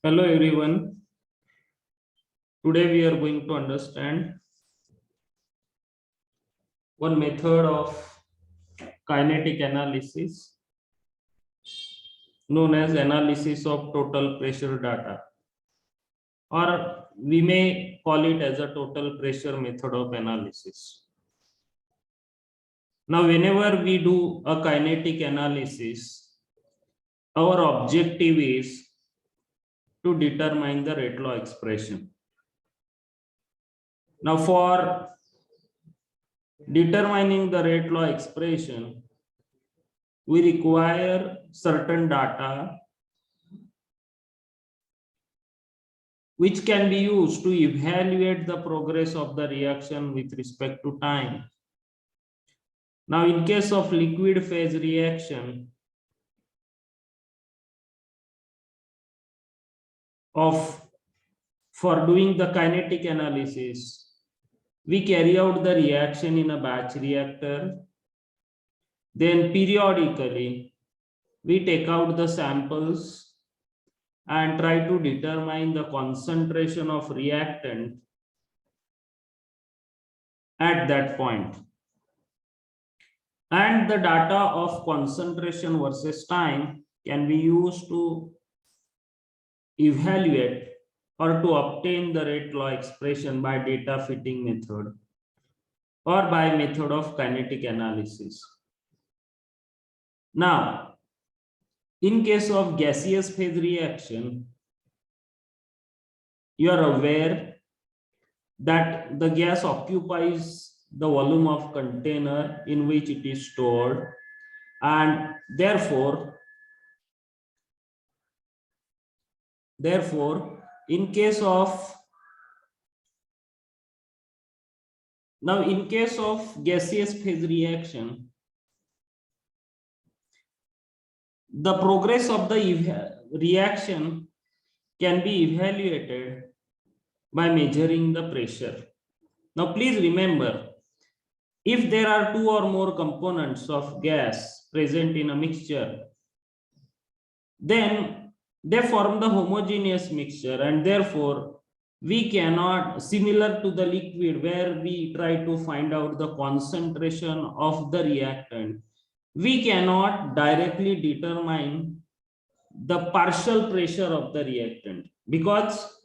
Hello everyone. Today we are going to understand one method of kinetic analysis known as analysis of total pressure data, or we may call it as a total pressure method of analysis. Now, whenever we do a kinetic analysis, our objective is to determine the rate law expression. Now, for determining the rate law expression, we require certain data which can be used to evaluate the progress of the reaction with respect to time. Now, in case of liquid phase reaction, for doing the kinetic analysis, we carry out the reaction in a batch reactor. Then periodically, we take out the samples and try to determine the concentration of reactant at that point. And the data of concentration versus time can be used to evaluate or to obtain the rate law expression by data fitting method or by method of kinetic analysis. Now, in case of gaseous phase reaction, you are aware that the gas occupies the volume of container in which it is stored, and therefore in case of gaseous phase reaction, the progress of the reaction can be evaluated by measuring the pressure. Now, please remember, if there are two or more components of gas present in a mixture, then they form the homogeneous mixture, and therefore we cannot, similar to the liquid where we try to find out the concentration of the reactant, we cannot directly determine the partial pressure of the reactant, because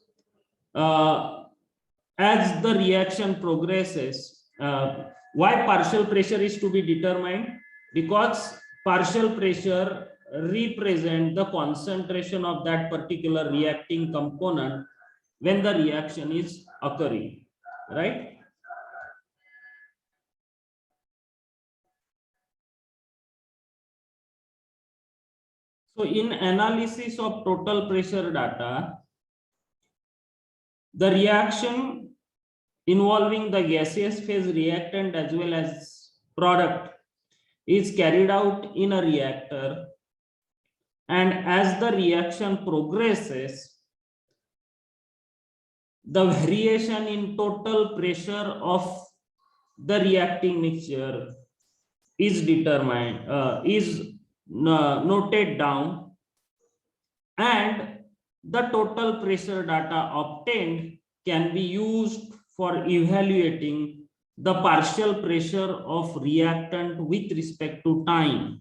as the reaction progresses, why partial pressure is to be determined? Because partial pressure represent the concentration of that particular reacting component when the reaction is occurring, right? So in analysis of total pressure data, the reaction involving the gaseous phase reactant as well as product is carried out in a reactor, and as the reaction progresses, the variation in total pressure of the reacting mixture is determined, noted down, and the total pressure data obtained can be used for evaluating the partial pressure of reactant with respect to time,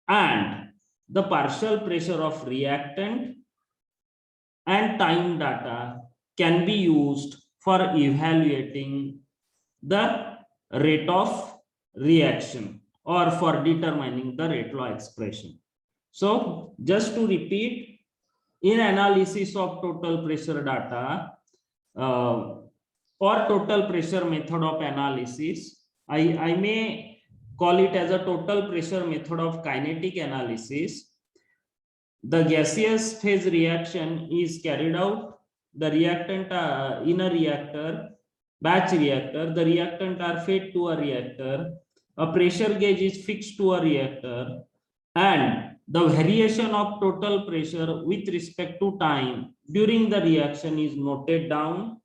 and the partial pressure of reactant and time data can be used for evaluating the rate of reaction or for determining the rate law expression. So just to repeat, in analysis of total pressure data or total pressure method of analysis, I may call it as a total pressure method of kinetic analysis. The gaseous phase reaction is carried out, the reactant in a reactor, batch reactor, the reactant are fed to a reactor, a pressure gauge is fixed to a reactor, and the variation of total pressure with respect to time during the reaction is noted down.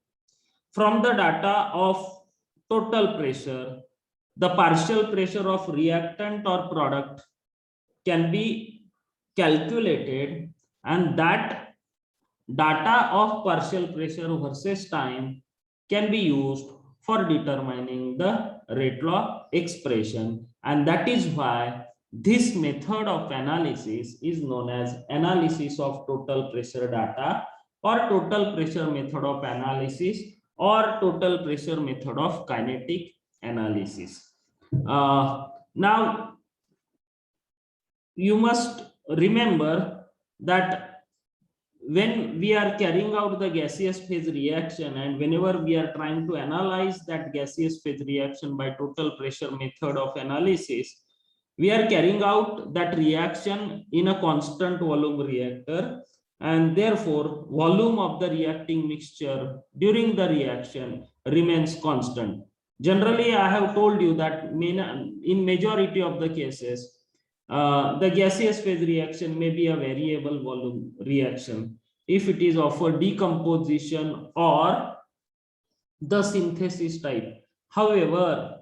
From the data of total pressure, the partial pressure of reactant or product can be calculated, and that data of partial pressure versus time can be used for determining the rate law expression, and that is why this method of analysis is known as analysis of total pressure data, or total pressure method of analysis, or total pressure method of kinetic analysis. Now you must remember that when we are carrying out the gaseous phase reaction, and whenever we are trying to analyze that gaseous phase reaction by total pressure method of analysis, we are carrying out that reaction in a constant volume reactor, and therefore volume of the reacting mixture during the reaction remains constant. Generally, I have told you that in majority of the cases, the gaseous phase reaction may be a variable volume reaction if it is of a decomposition or the synthesis type. However,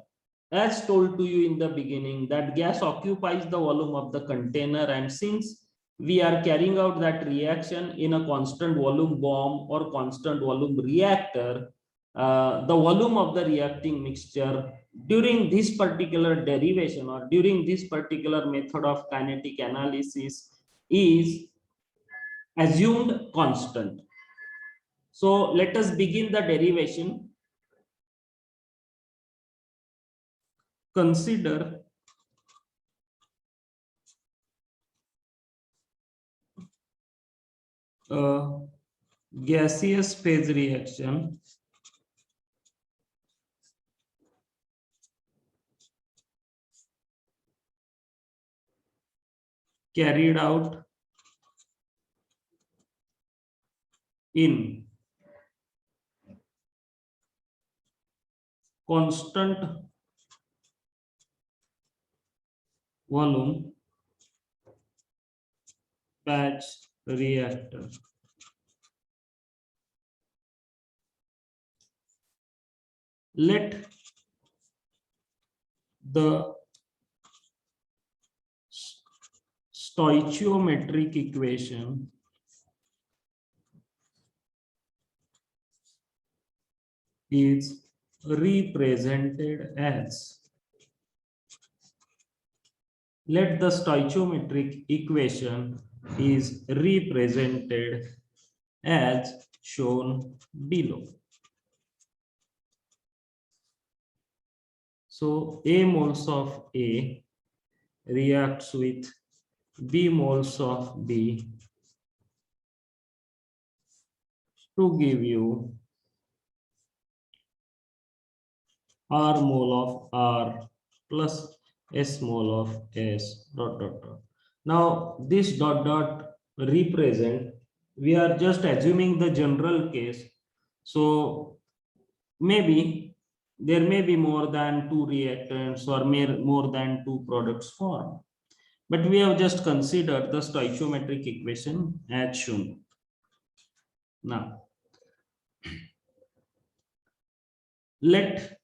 as told to you in the beginning, that gas occupies the volume of the container, and since we are carrying out that reaction in a constant volume bomb or constant volume reactor, the volume of the reacting mixture during this particular derivation or during this particular method of kinetic analysis is assumed constant. So let us begin the derivation. Consider a gaseous phase reaction carried out in constant volume batch reactor. Let the stoichiometric equation is represented as, let the stoichiometric equation is represented as shown below. So A moles of A reacts with B moles of B to give you R mole of R plus S mole of S dot dot dot. Now this dot dot represent, we are just assuming the general case. So maybe there may be more than two reactants or more than two products formed. But we have just considered the stoichiometric equation as shown. Now, let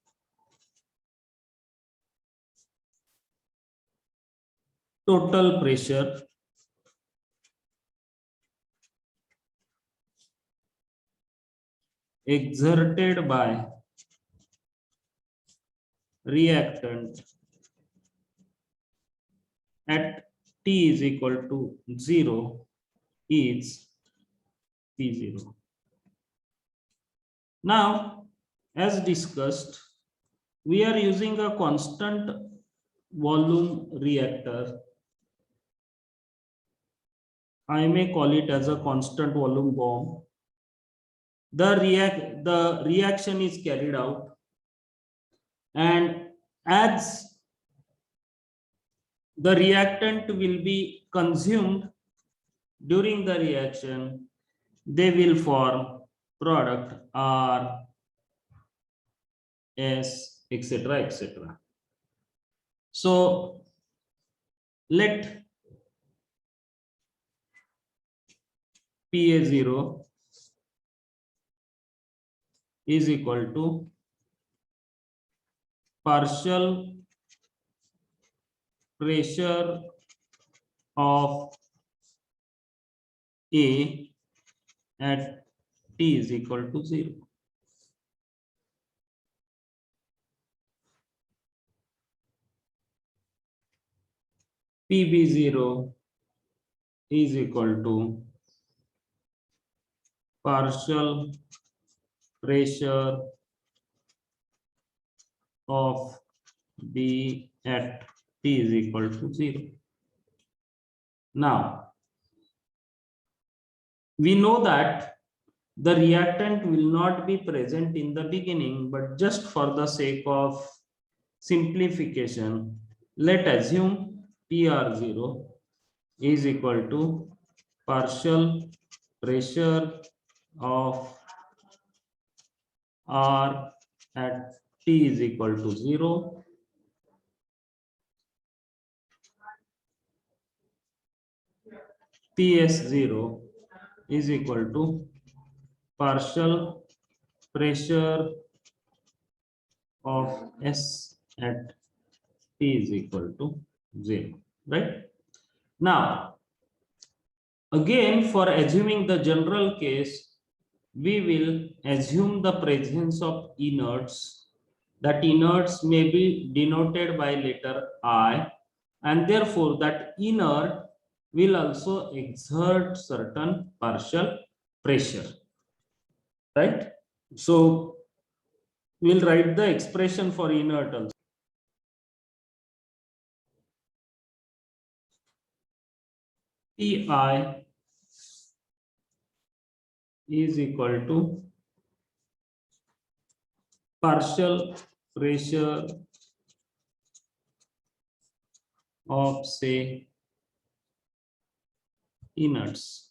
total pressure exerted by reactant at T is equal to 0 is P0. Now, as discussed, we are using a constant volume reactor. I may call it as a constant volume bomb. The reaction is carried out, and as the reactant will be consumed during the reaction, they will form product R, S, etc., etc. So let PA0 is equal to partial pressure of A at T is equal to 0. PB0 is equal to partial pressure of B at T is equal to 0. Now, we know that the reactant will not be present in the beginning, but just for the sake of simplification, let assume PR0 is equal to partial pressure of R at T is equal to 0. PS0 is equal to partial pressure of S at T is equal to 0, right? Now, again, for assuming the general case, we will assume the presence of inerts. That inerts may be denoted by letter I, and therefore that inert will also exert certain partial pressure, right? So we'll write the expression for inert also. Pi is equal to partial pressure of, say, inerts.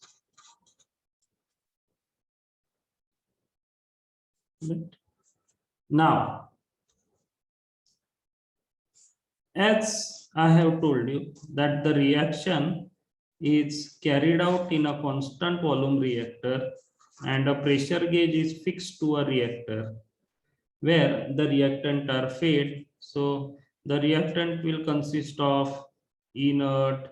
Right? Now, as I have told you that the reaction is carried out in a constant volume reactor and a pressure gauge is fixed to a reactor where the reactant are fed. So the reactant will consist of inert,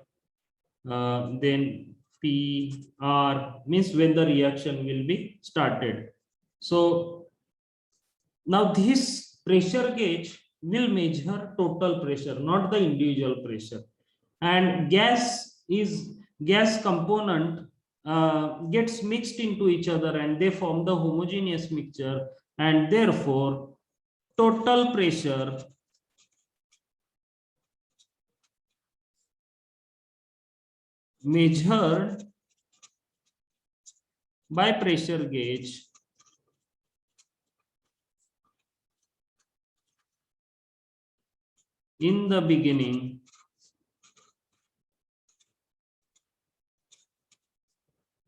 then PR means when the reaction will be started. So now this pressure gauge will measure total pressure, not the individual pressure. And gas component gets mixed into each other and they form the homogeneous mixture, and therefore total pressure measured by pressure gauge in the beginning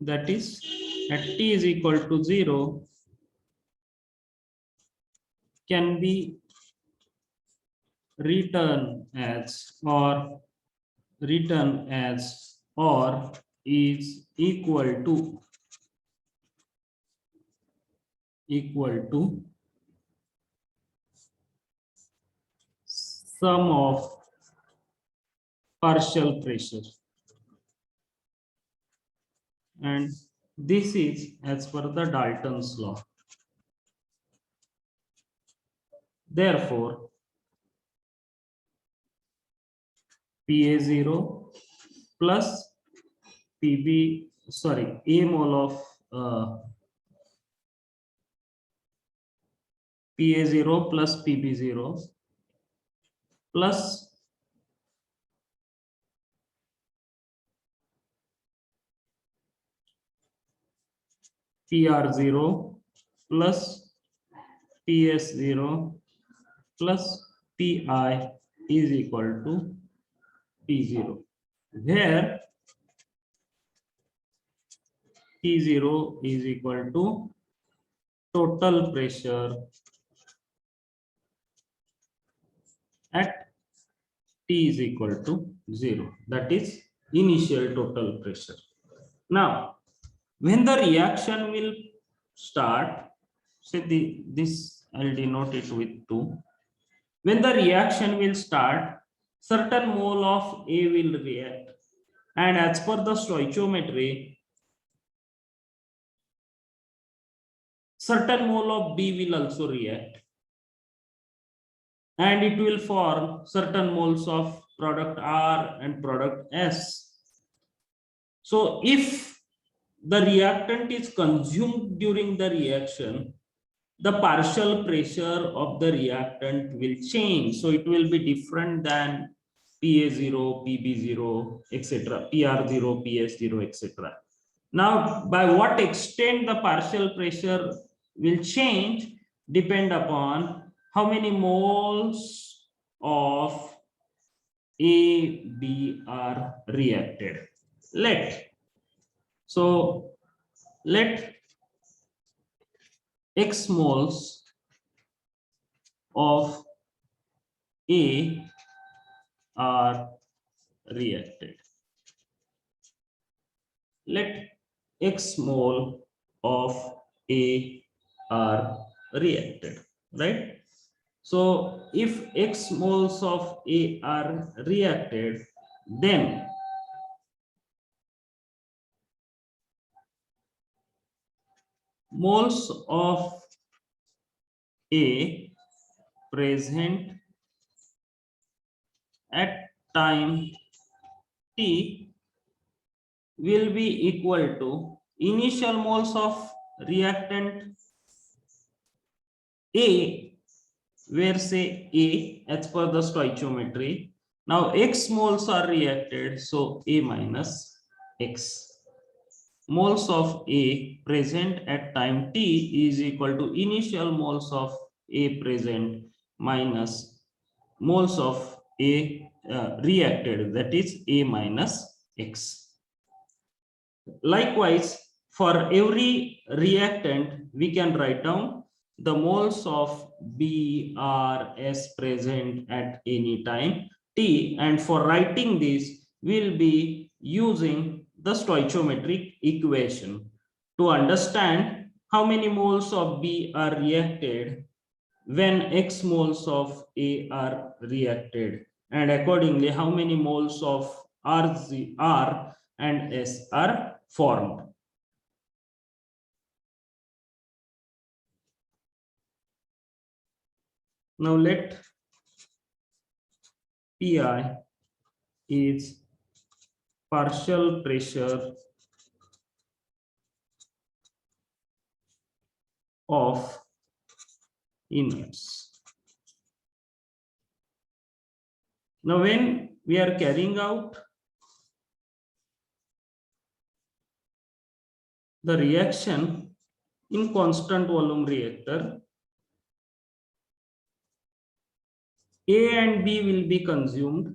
that is at T is equal to 0 can be written as or is equal to sum of partial pressure, and this is as per the Dalton's law. Therefore, PA0 plus A mole of PA0 plus PB0 plus PR0 plus PS0 plus PI is equal to P0, where P0 is equal to total pressure at T is equal to 0. That is initial total pressure. Now, when the reaction will start, say this I'll denote it with 2. When the reaction will start, certain mole of A will react, and as per the stoichiometry, certain mole of B will also react, and it will form certain moles of product R and product S. So if the reactant is consumed during the reaction, the partial pressure of the reactant will change. So it will be different than PA0, PB0, etc., PR0, PS0, etc. Now, by what extent the partial pressure will change depend upon how many moles of A, B are reacted. Let X moles of A are reacted. Let X mole of A are reacted, right? So if X moles of A are reacted, then moles of A present at time T will be equal to initial moles of reactant A, where say A as per the stoichiometry. Now X moles are reacted, so A minus X. Moles of A present at time T is equal to initial moles of A present minus moles of A reacted, that is A minus X. Likewise, for every reactant, we can write down the moles of B are S present at any time T, and for writing this, we'll be using the stoichiometric equation to understand how many moles of B are reacted when X moles of A are reacted, and accordingly how many moles of R and S are formed. Now let Pi is partial pressure of inerts. Now when we are carrying out the reaction in constant volume reactor, A and B will be consumed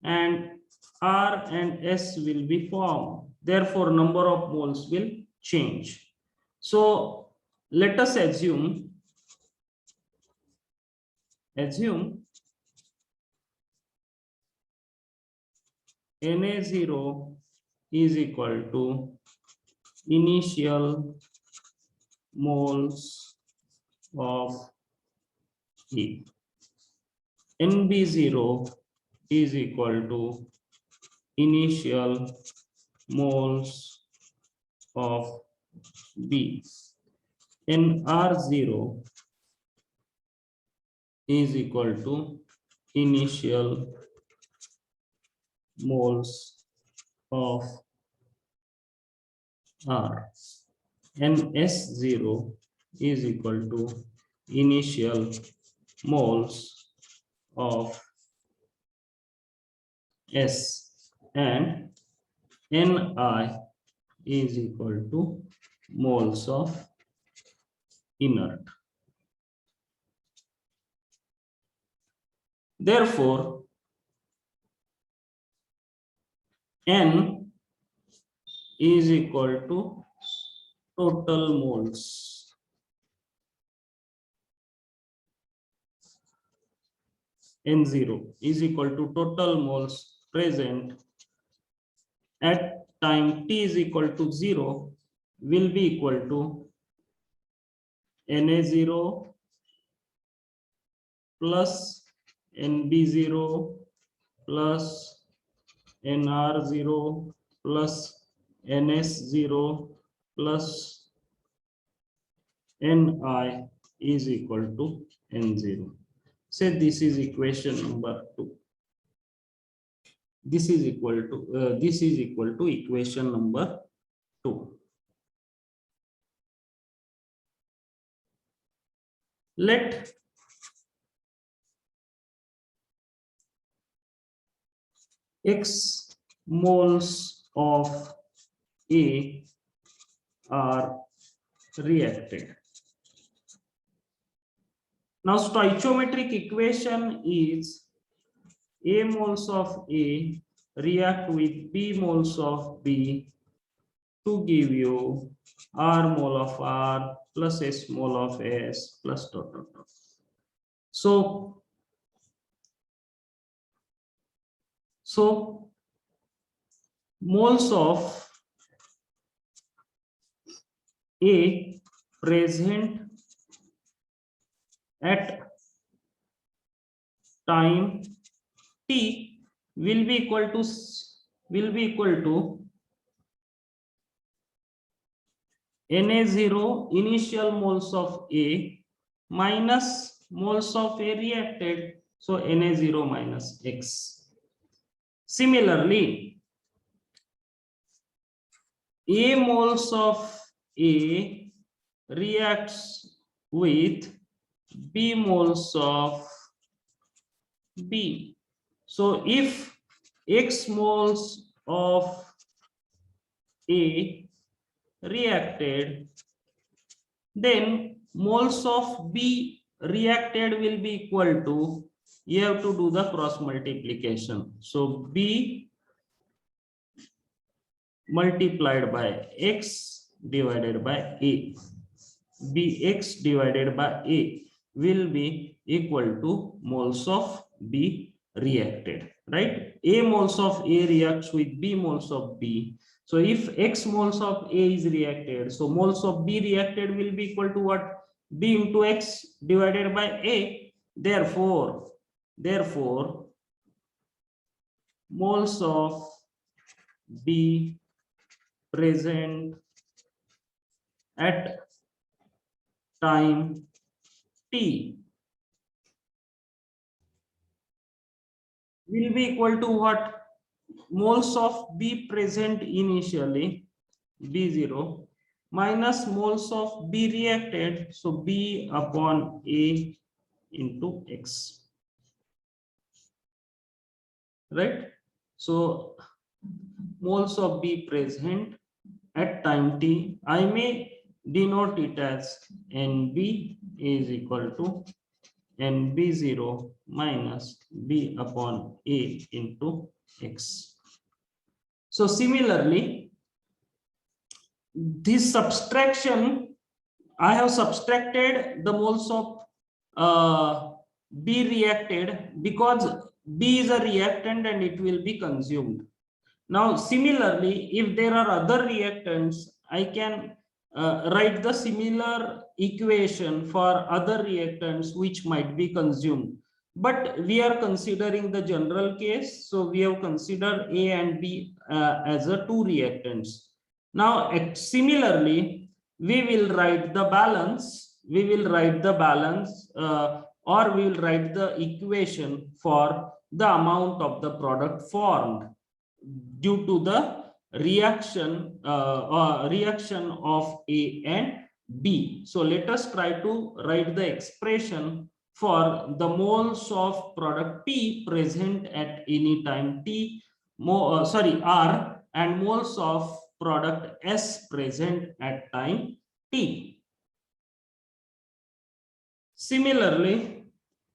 and R and S will be formed. Therefore, number of moles will change. So let us assume Na0 is equal to initial moles of A. NB0 is equal to initial moles of B. NR0 is equal to initial moles of R. NS0 is equal to initial moles of S, and Ni is equal to moles of inert. Therefore, N is equal to total moles. N0 is equal to total moles present at time T is equal to 0 will be equal to Na0 plus NB0 plus NR0 plus NS0 plus Ni is equal to N0. Say this is equation number 2. This is equal to equation number 2. Let X moles of A are reacted. Now stoichiometric equation is A moles of A react with B moles of B to give you R mole of R plus S mole of S plus dot dot dot. So moles of A present at time T will be equal to Na0 initial moles of A minus moles of A reacted, so Na0 minus X. Similarly, A moles of A reacts with B moles of B. So if X moles of A reacted, then moles of B reacted will be equal to, you have to do the cross multiplication. So B multiplied by X divided by A. Bx divided by A will be equal to moles of B reacted, right? A moles of A reacts with B moles of B. So if X moles of A is reacted, so moles of B reacted will be equal to what? B into X divided by A. Therefore, moles of B present at time T will be equal to what? Moles of B present initially, B0, minus moles of B reacted, so B upon A into X, right? So moles of B present at time T, I may denote it as NB is equal to NB0 minus B upon A into X. So similarly, this subtraction, I have subtracted the moles of B reacted because B is a reactant and it will be consumed. Now, similarly, if there are other reactants, I can write the similar equation for other reactants which might be consumed. But we are considering the general case, so we have considered A and B as a two reactants. Now, similarly, we will write the balance. We will write the balance, or we will write the equation for the amount of the product formed due to the reaction of A and B. So let us try to write the expression for the moles of product P present at any time T, R, and moles of product S present at time T. Similarly,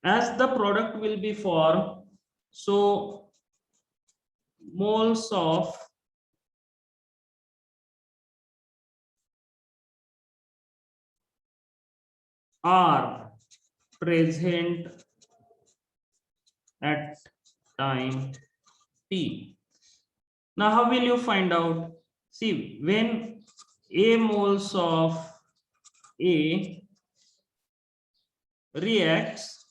as the product will be formed, so moles of R present at time T. Now, how will you find out? See, when A moles of A reacts,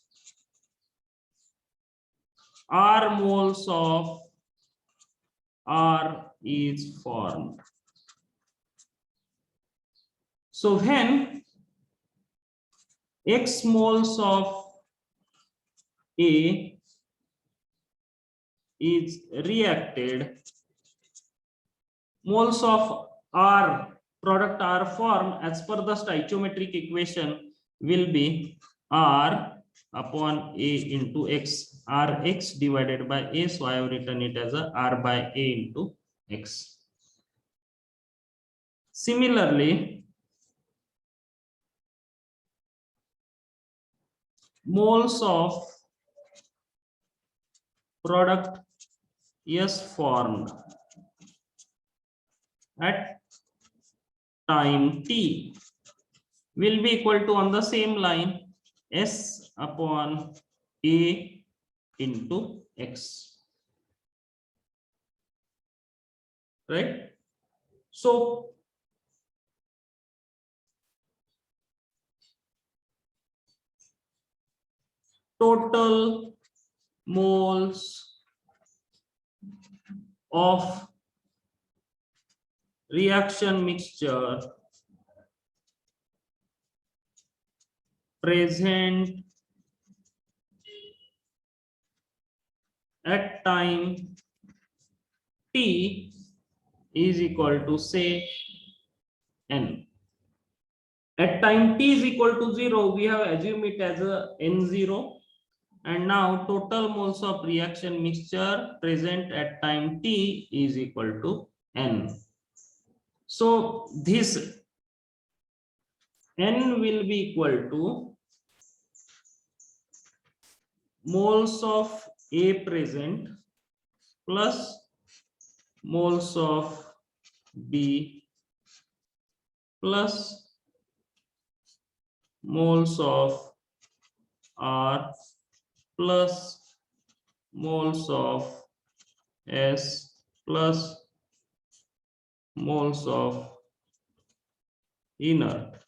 R moles of R is formed. So when X moles of A is reacted, moles of R, product R form as per the stoichiometric equation will be R upon A into X, Rx divided by A. So I have written it as a R by A into X. Similarly, moles of product S formed at time t will be equal to, on the same line, S upon A into X, right? So total moles of reaction mixture present at time t is equal to, say, n. At time t is equal to 0, we have assumed it as a n0. And now total moles of reaction mixture present at time t is equal to n. So this n will be equal to moles of A present plus moles of B plus moles of R plus moles of S plus moles of inert.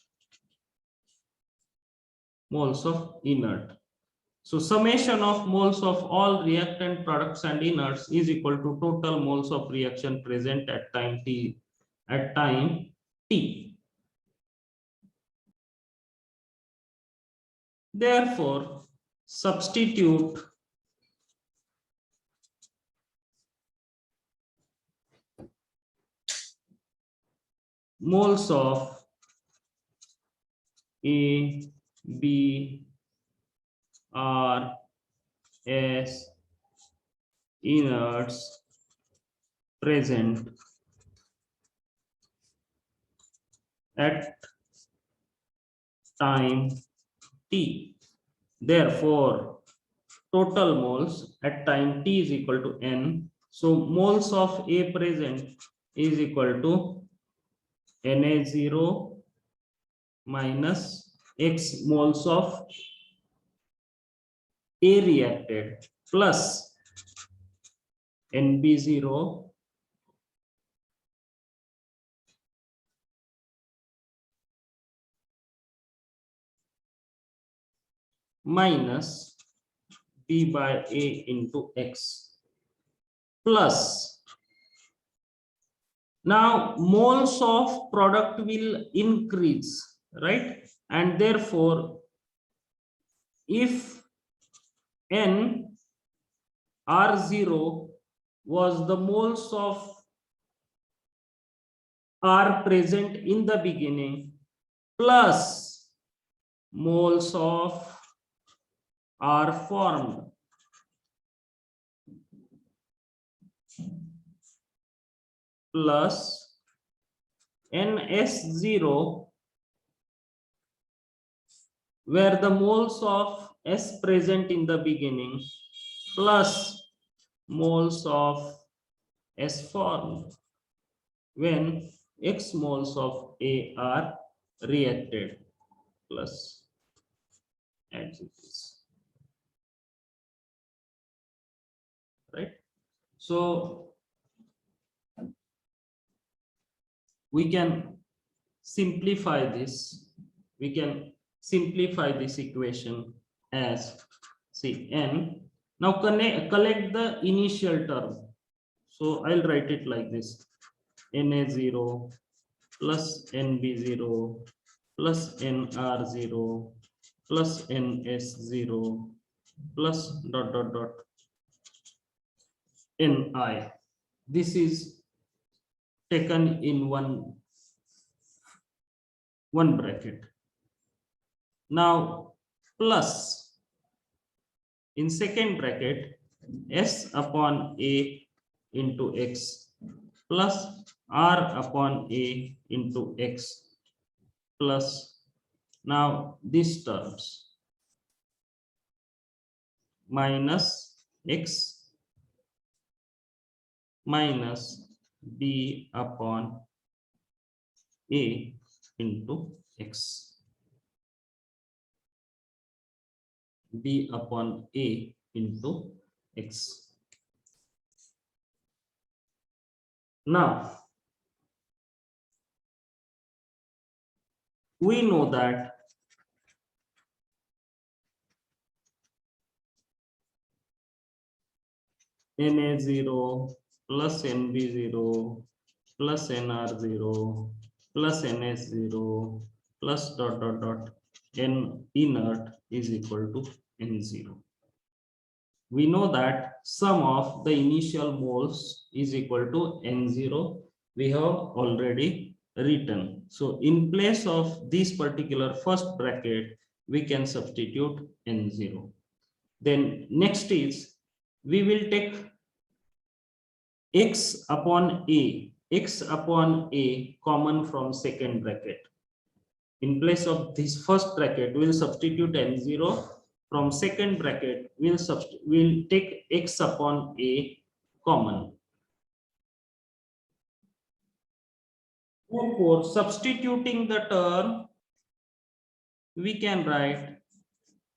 So summation of moles of all reactant products and inerts is equal to total moles of reaction present at time t. Therefore, substitute moles of A, B, R, S, inerts present at time t. Therefore, total moles at time t is equal to n. So moles of A present is equal to Na0 minus X moles of A reacted plus NB0 minus B by A into X plus, now moles of product will increase, right? And therefore, if N R0 was the moles of R present in the beginning plus moles of R formed, plus NS0 where the moles of S present in the beginning plus moles of S formed when X moles of A are reacted plus as it is, right? So we can simplify this. We can simplify this equation as, see, n. Now collect the initial term. So I'll write it like this: Na0 plus Nb0 plus Nr0 plus NS0 plus dot dot dot Ni. This is taken in one bracket. Now plus in second bracket S upon A into X plus R upon A into X plus now these terms minus X minus B upon A into X. B upon A into X. Now, we know that NA0 plus NB0 plus NR0 plus NS0 plus dot dot dot N inert is equal to N0. We know that sum of the initial moles is equal to N0. We have already written. So in place of this particular first bracket, we can substitute N0. Then next is we will take X upon A common from second bracket. In place of this first bracket, we'll substitute N0. From second bracket, we'll take X upon A common. Therefore, substituting the term, we can write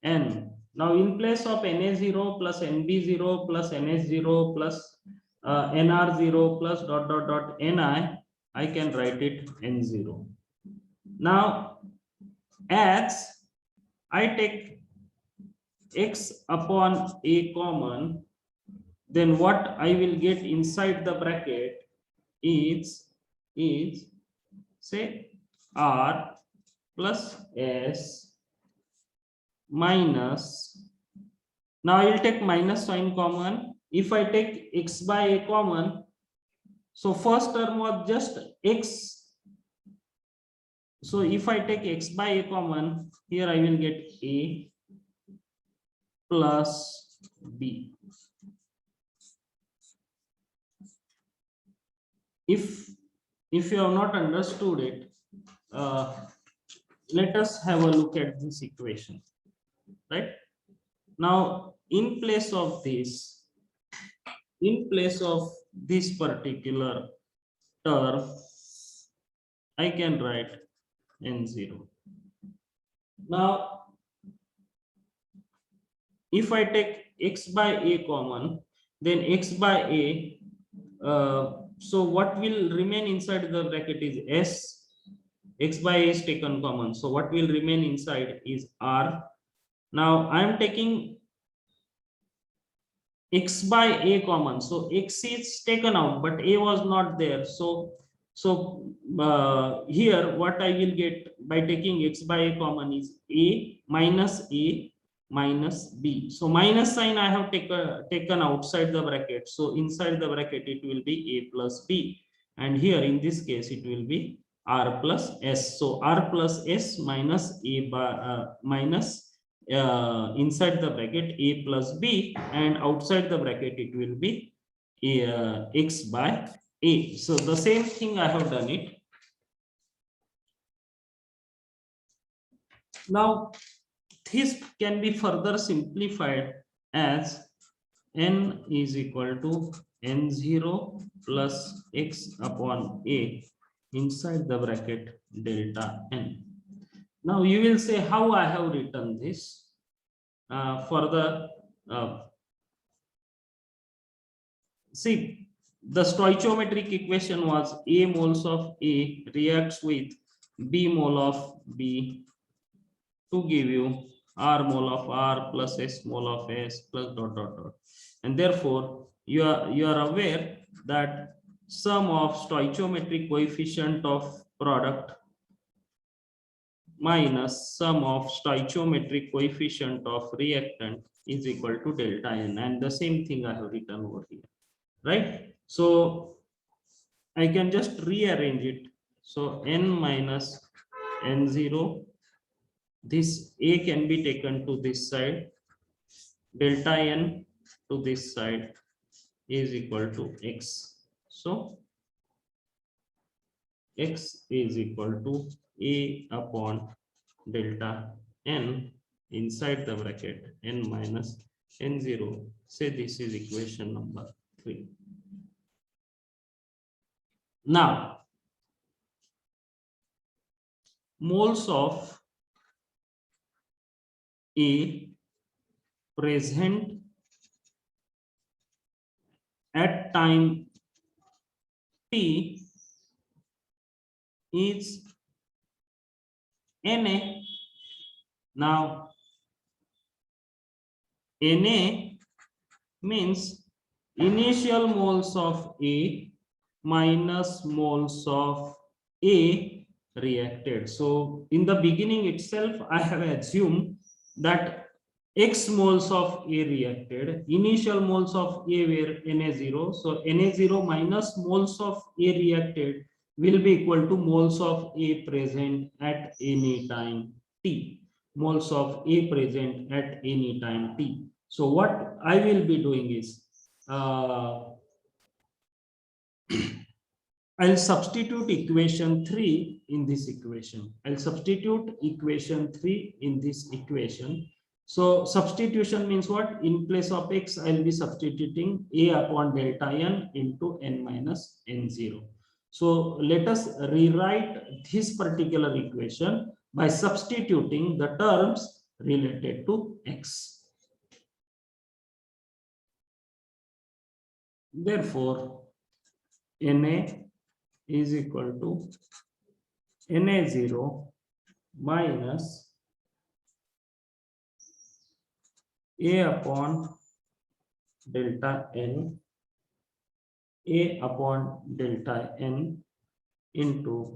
N. Now, in place of Na0 plus Nb0 plus Ns0 plus Nr0 plus dot dot dot Ni, I can write it N0. Now, as I take X upon A common, then what I will get inside the bracket is say R plus S minus, now I will take minus sign common. If I take X by A common, so first term was just X. So if I take X by A common, here I will get A plus B. If you have not understood it, let us have a look at this equation. Right now, in place of this particular term, I can write N0. Now, if I take X by A common, then X by A, so what will remain inside the bracket is S. X by A is taken common, so what will remain inside is R. Now I am taking X by A common, so X is taken out, but A was not there. So here what I will get by taking X by A common is A minus B. So minus sign I have taken outside the bracket. So inside the bracket it will be A plus B, and here in this case it will be R plus S. So R plus S minus A by minus inside the bracket A plus B, and outside the bracket it will be X by A. So the same thing I have done it. Now this can be further simplified as N is equal to N0 plus X upon A inside the bracket delta N. Now you will say how I have written this for the see, the stoichiometric equation was A moles of A reacts with B mole of B to give you R mole of R plus S mole of S plus dot dot dot, and therefore you are aware that sum of stoichiometric coefficient of product minus sum of stoichiometric coefficient of reactant is equal to delta n, and the same thing I have written over here, right? So I can just rearrange it. So n minus n0, this a can be taken to this side, delta n to this side is equal to x. So x is equal to a upon delta n inside the bracket n minus n0. Say this is equation number 3. Now, moles of A present at time t is Na. Now, Na means initial moles of A minus moles of A reacted. So in the beginning itself, I have assumed that X moles of A reacted, initial moles of A were Na0. So Na0 minus moles of A reacted will be equal to moles of A present at any time t. Moles of A present at any time t. So what I will be doing is I'll substitute equation 3 in this equation. I'll substitute equation 3 in this equation. So substitution means what? In place of x, I'll be substituting a upon delta n into n minus n0. So let us rewrite this particular equation by substituting the terms related to x. Therefore, Na is equal to Na0 minus A upon delta n, A upon delta n into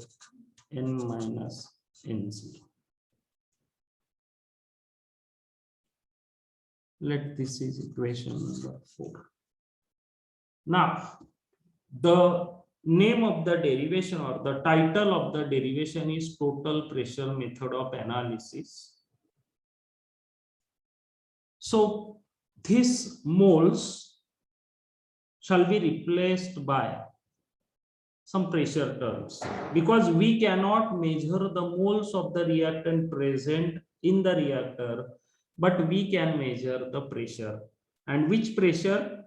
n minus n0. Let this is equation number 4. Now, the name of the derivation or the title of the derivation is total pressure method of analysis. So these moles shall be replaced by some pressure terms, because we cannot measure the moles of the reactant present in the reactor, but we can measure the pressure. And which pressure?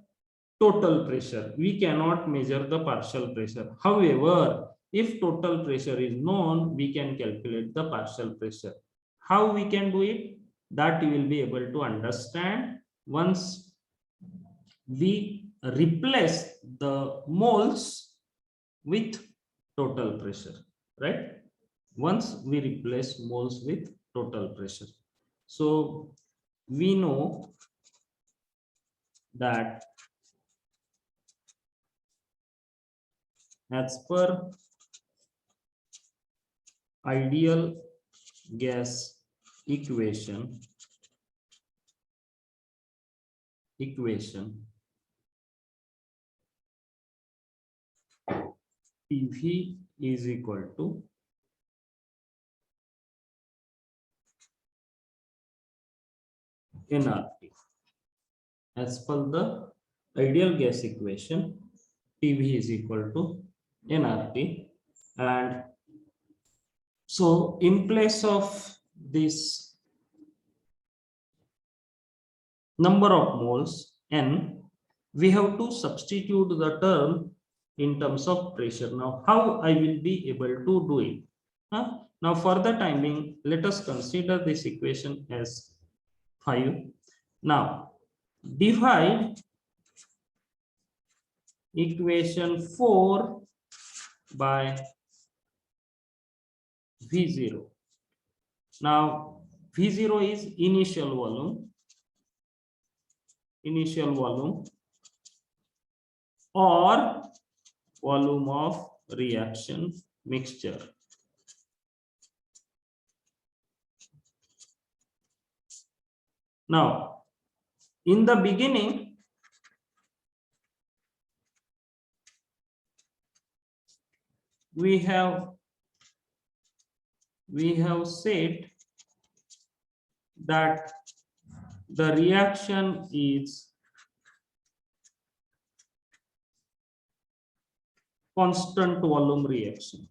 Total pressure. We cannot measure the partial pressure. However, if total pressure is known, we can calculate the partial pressure. How we can do it? That you will be able to understand once we replace the moles with total pressure, right? Once we replace moles with total pressure. So we know that as per ideal gas equation, PV is equal to nRT. As per the ideal gas equation, PV is equal to nRT, and so in place of this number of moles n, we have to substitute the term in terms of pressure. Now, how I will be able to do it? Now, for the time being, let us consider this equation as 5. Now, divide equation 4 by V0. Now, V0 is initial volume or volume of reaction mixture. Now, in the beginning, we have said that the reaction is constant volume reaction.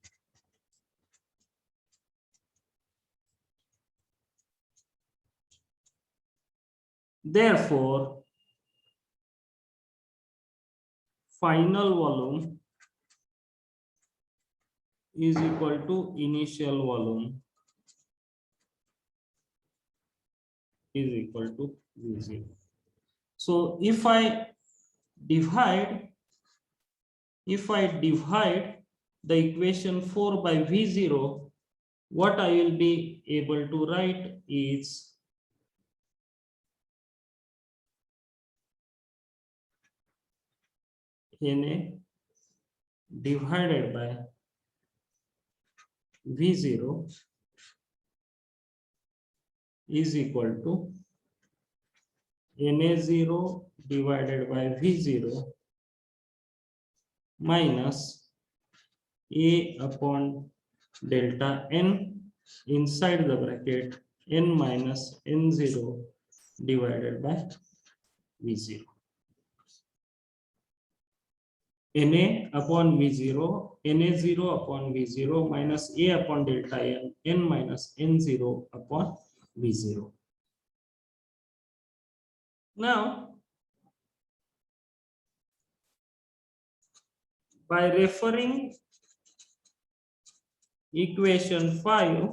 Therefore, final volume is equal to initial volume is equal to V0. So if I divide the equation 4 by V0, what I will be able to write is Na divided by V0 is equal to Na0 divided by V0 minus A upon delta N inside the bracket N minus N0 divided by V0. Na upon V0, Na0 upon V0 minus A upon delta N, N minus N0 upon V0. Now, by referring equation 5,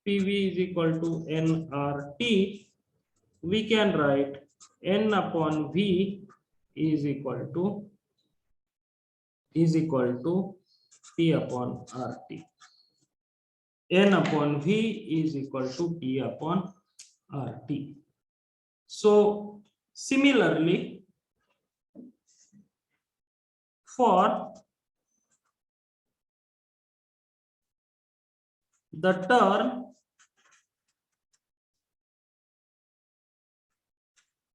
PV is equal to nRT, we can write N upon V is equal to P upon RT. N upon V is equal to P upon RT. So similarly, for the term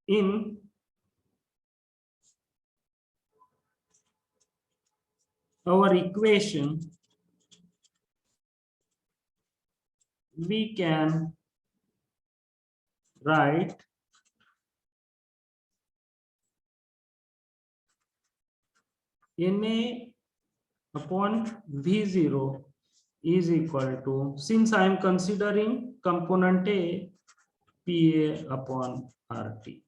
in our equation, we can write Na upon V0 is equal to, since I am considering component A, PA upon RT.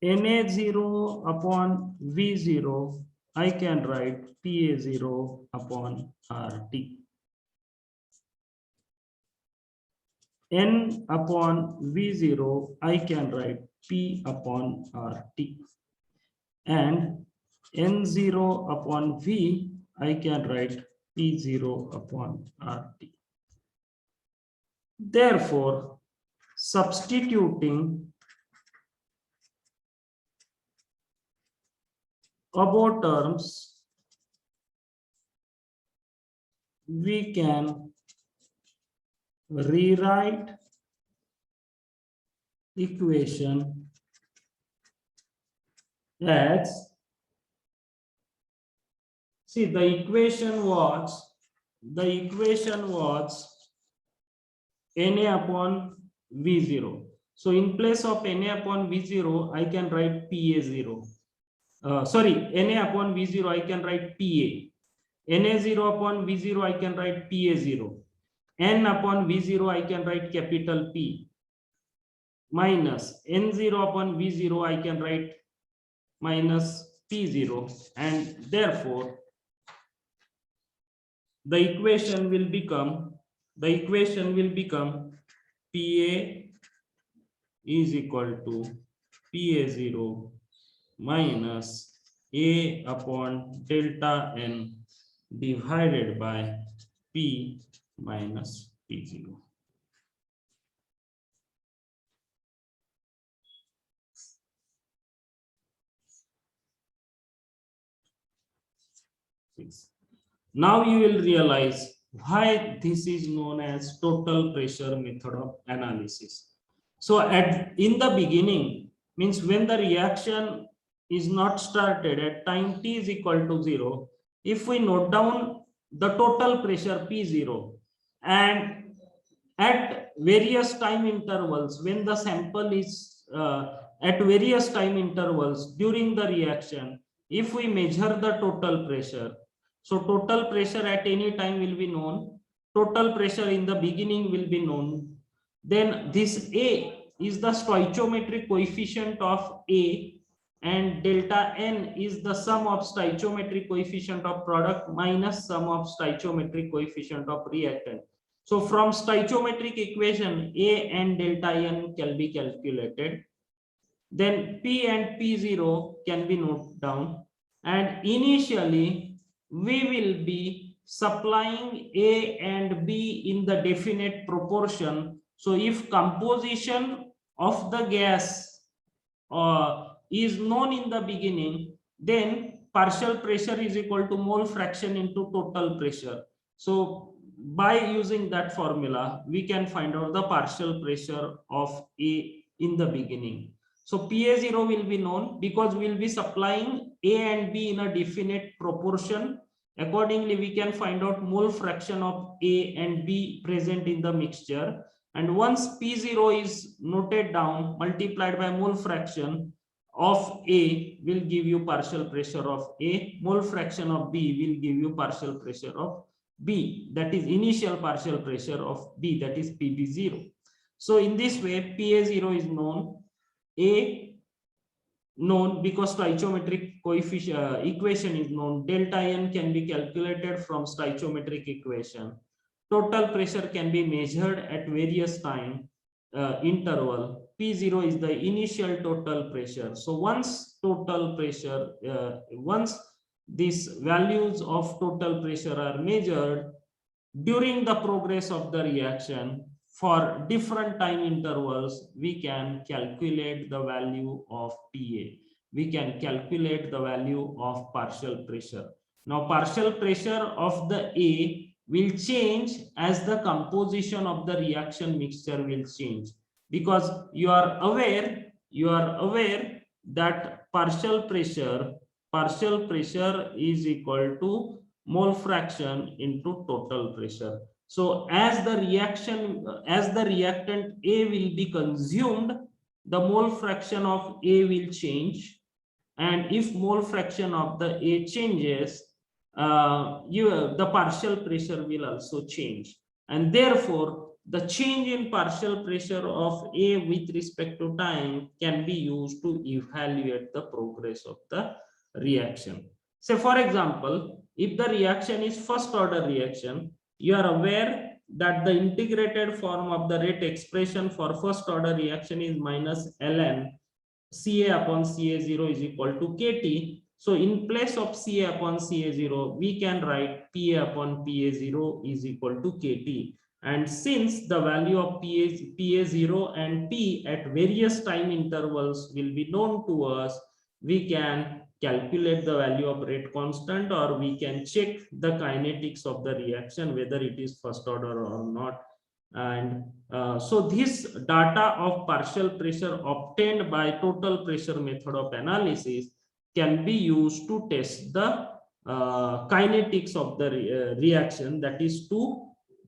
Na0 upon V0, I can write PA0 upon RT. N upon V0, I can write P upon RT. And N0 upon V, I can write P0 upon RT. Therefore, substituting above terms, we can rewrite equation as, see, the equation was Na upon V0. So in place of Na upon V0, I can write PA0. Na upon V0, I can write PA. Na0 upon V0, I can write PA0. N upon V0, I can write capital P. Minus N0 upon V0, I can write minus P0. And therefore, the equation will become PA is equal to PA0 minus A upon delta N divided by P minus P0. Now you will realize why this is known as total pressure method of analysis. So in the beginning, means when the reaction is not started at time t is equal to 0, if we note down the total pressure P0 and at various time intervals, when the sample is at various time intervals during the reaction, if we measure the total pressure, so total pressure at any time will be known, total pressure in the beginning will be known, then this A is the stoichiometric coefficient of A, and delta N is the sum of stoichiometric coefficient of product minus sum of stoichiometric coefficient of reactant. So from stoichiometric equation, A and delta N can be calculated. Then P and P0 can be noted down. And initially, we will be supplying A and B in the definite proportion. So if composition of the gas is known in the beginning, then partial pressure is equal to mole fraction into total pressure. So by using that formula, we can find out the partial pressure of A in the beginning. So PA0 will be known because we will be supplying A and B in a definite proportion. Accordingly, we can find out mole fraction of A and B present in the mixture. And once P0 is noted down, multiplied by mole fraction of A will give you partial pressure of A, mole fraction of B will give you partial pressure of B, that is initial partial pressure of B, that is PB0. So in this way, PA0 is known, A known because stoichiometric coefficient equation is known, delta N can be calculated from stoichiometric equation, total pressure can be measured at various time interval, P0 is the initial total pressure. So once total pressure, once these values of total pressure are measured during the progress of the reaction for different time intervals, we can calculate the value of PA. We can calculate the value of partial pressure. Now partial pressure of the A will change as the composition of the reaction mixture will change, because you are aware that partial pressure is equal to mole fraction into total pressure. So as the reactant A will be consumed, the mole fraction of A will change, and if mole fraction of the A changes, the partial pressure will also change, and therefore the change in partial pressure of A with respect to time can be used to evaluate the progress of the reaction. So for example, if the reaction is first order reaction, you are aware that the integrated form of the rate expression for first order reaction is minus ln Ca upon Ca0 is equal to Kt. So in place of Ca upon Ca0, we can write Pa upon Pa0 is equal to Kt. And since the value of Pa0 and T at various time intervals will be known to us, we can calculate the value of rate constant, or we can check the kinetics of the reaction, whether it is first order or not. And so this data of partial pressure obtained by total pressure method of analysis can be used to test the kinetics of the reaction, that is to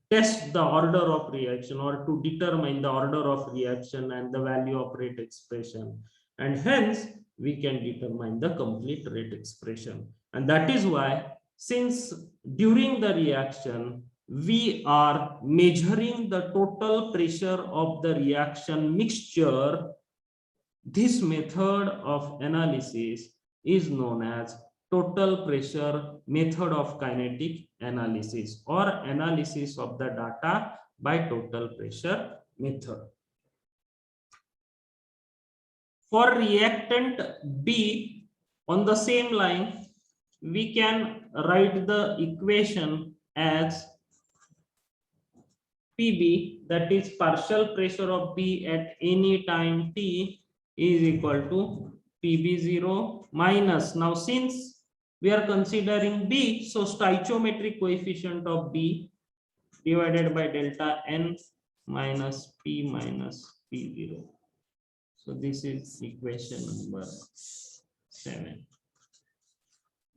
test the order of reaction or to determine the order of reaction and the value of rate expression, and hence we can determine the complete rate expression. And that is why, since during the reaction we are measuring the total pressure of the reaction mixture, this method of analysis is known as total pressure method of kinetic analysis, or analysis of the data by total pressure method. For reactant B, on the same line, we can write the equation as PB, that is partial pressure of B at any time T, is equal to PB0 minus, now since we are considering B. So stoichiometric coefficient of B divided by delta N minus P0. So this is equation number 7.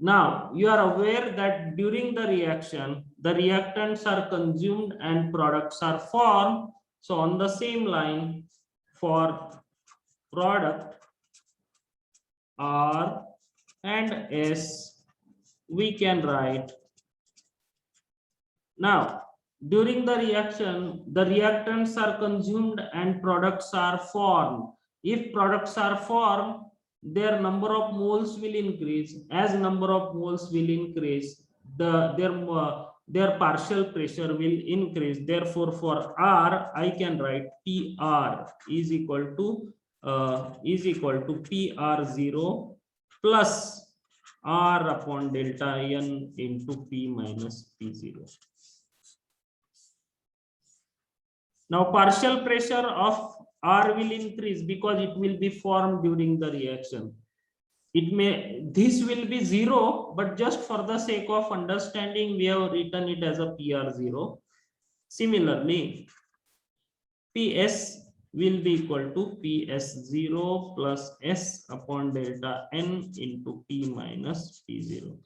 Now you are aware that during the reaction, the reactants are consumed and products are formed. So on the same line, for product R and S, we can write. Now, during the reaction, the reactants are consumed and products are formed. If products are formed, their number of moles will increase. As number of moles will increase, their partial pressure will increase. Therefore, for R, I can write PR is equal to PR0 plus R upon delta N into P minus P0. Now partial pressure of R will increase because it will be formed during the reaction. This will be 0, but just for the sake of understanding, we have written it as a PR0. Similarly, PS will be equal to PS0 plus S upon delta N into P minus P0.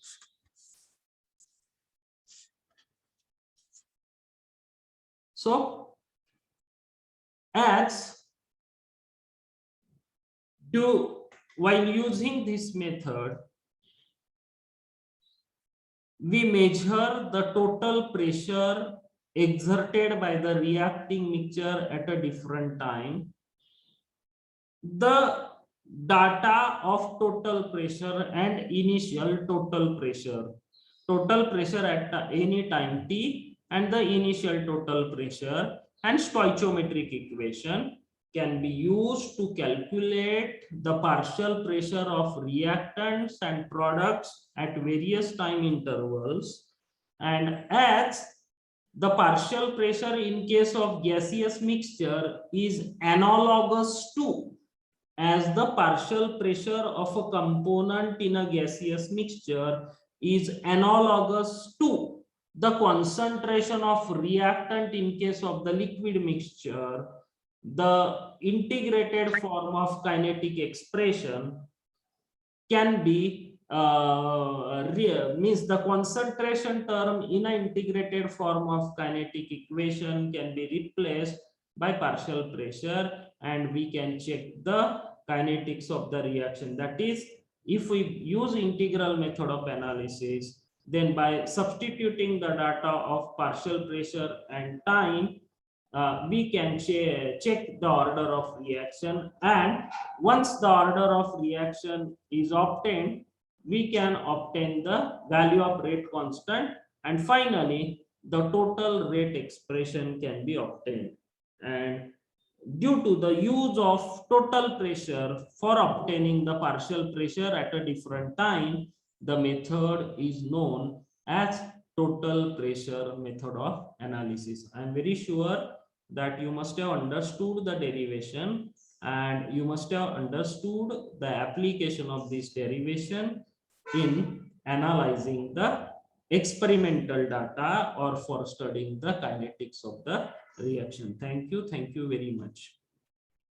So, while using this method, we measure the total pressure exerted by the reacting mixture at a different time. The data of total pressure and initial total pressure at any time t, and the initial total pressure and stoichiometric equation can be used to calculate the partial pressure of reactants and products at various time intervals. And as the partial pressure in case of gaseous mixture is analogous to as the partial pressure of a component in a gaseous mixture is analogous to the concentration of reactant in case of the liquid mixture, the integrated form of kinetic expression can be means the concentration term in an integrated form of kinetic equation can be replaced by partial pressure, and we can check the kinetics of the reaction. That is, if we use integral method of analysis, then by substituting the data of partial pressure and time, we can check the order of reaction, and once the order of reaction is obtained, we can obtain the value of rate constant, and finally the total rate expression can be obtained. And due to the use of total pressure for obtaining the partial pressure at a different time, the method is known as total pressure method of analysis. I am very sure that you must have understood the derivation, and you must have understood the application of this derivation in analyzing the experimental data or for studying the kinetics of the reaction. Thank you very much.